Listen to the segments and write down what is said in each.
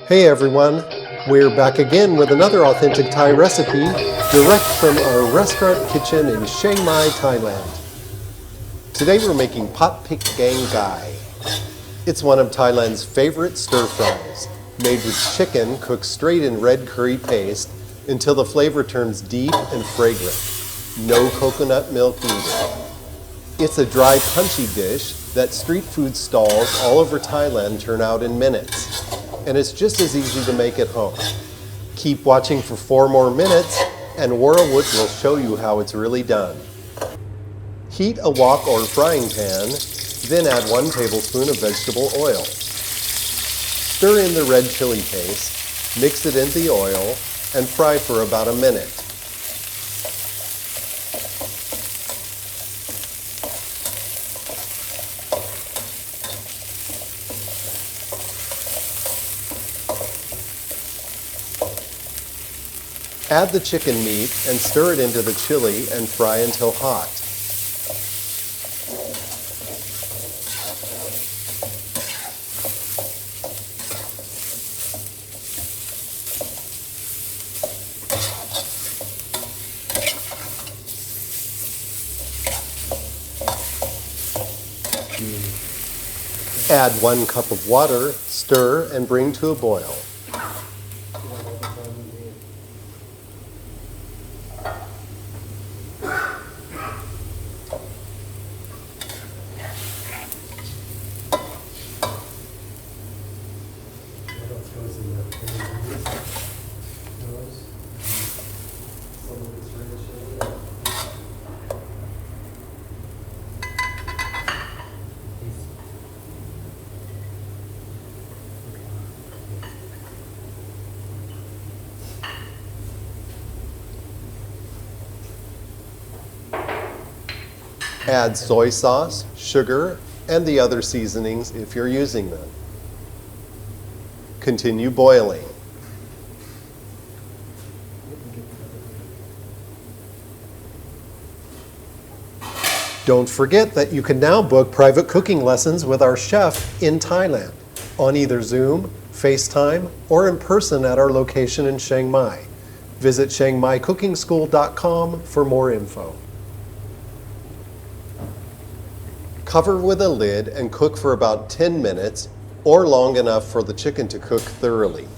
Hey everyone, we're back again with another authentic Thai recipe direct from our restaurant kitchen in Chiang Mai, Thailand. Today we're making Pad Prik Gaeng Gai. It's one of Thailand's favorite stir fries, made with chicken cooked straight in red curry paste until the flavor turns deep and fragrant. No coconut milk needed. It's a dry, punchy dish that street food stalls all over Thailand turn out in minutes. And it's just as easy to make at home. Keep watching for 4 more minutes and Warrowwood will show you how it's really done. Heat a wok or frying pan, then add 1 tablespoon of vegetable oil. Stir in the red chili paste, mix it in the oil, and fry for about a minute. Add the chicken meat and stir it into the chili and fry until hot. Add 1 cup of water, stir, and bring to a boil. Add soy sauce, sugar, and the other seasonings if you're using them. Continue boiling. Don't forget that you can now book private cooking lessons with our chef in Thailand on either Zoom, FaceTime, or in person at our location in Chiang Mai. Visit chiangmaicookingschool.com for more info. Cover with a lid and cook for about 10 minutes or long enough for the chicken to cook thoroughly.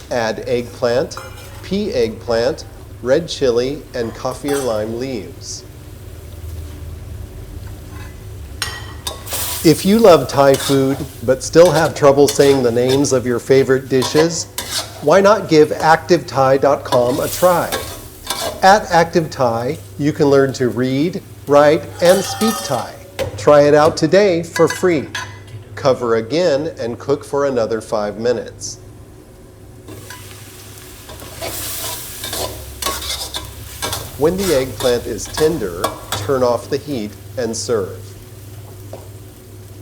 Add eggplant, pea eggplant, red chili, and kaffir lime leaves. If you love Thai food but still have trouble saying the names of your favorite dishes, why not give ActiveThai.com a try? At ActiveThai, you can learn to read, write, and speak Thai. Try it out today for free. Cover again and cook for another 5 minutes. When the eggplant is tender, turn off the heat and serve.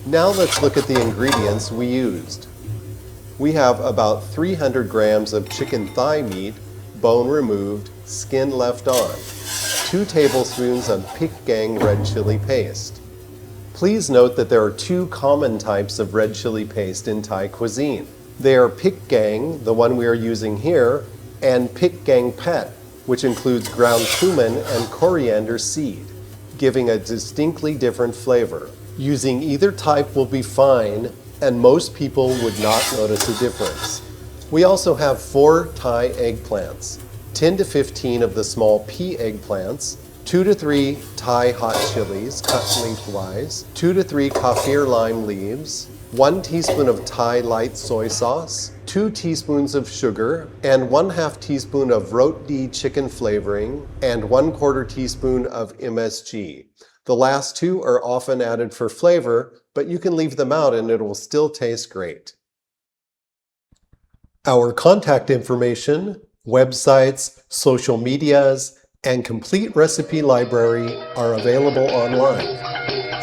Now let's look at the ingredients we used. We have about 300 grams of chicken thigh meat, bone removed, skin left on, 2 tablespoons of Prik Gaeng red chili paste. Please note that there are 2 common types of red chili paste in Thai cuisine. They are Prik Gaeng, the one we are using here, and Prik Gaeng Pad, which includes ground cumin and coriander seed, giving a distinctly different flavor. Using either type will be fine, and most people would not notice a difference. We also have 4 Thai eggplants, 10 to 15 of the small pea eggplants, 2 to 3 Thai hot chilies cut lengthwise, 2 to 3 kaffir lime leaves, 1 teaspoon of Thai light soy sauce, 2 teaspoons of sugar, and 1/2 teaspoon of roti chicken flavoring, and 1/4 teaspoon of MSG. The last 2 are often added for flavor, but you can leave them out and it will still taste great. Our contact information, websites, social medias, and complete recipe library are available online.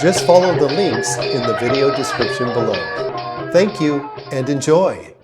Just follow the links in the video description below. Thank you and enjoy!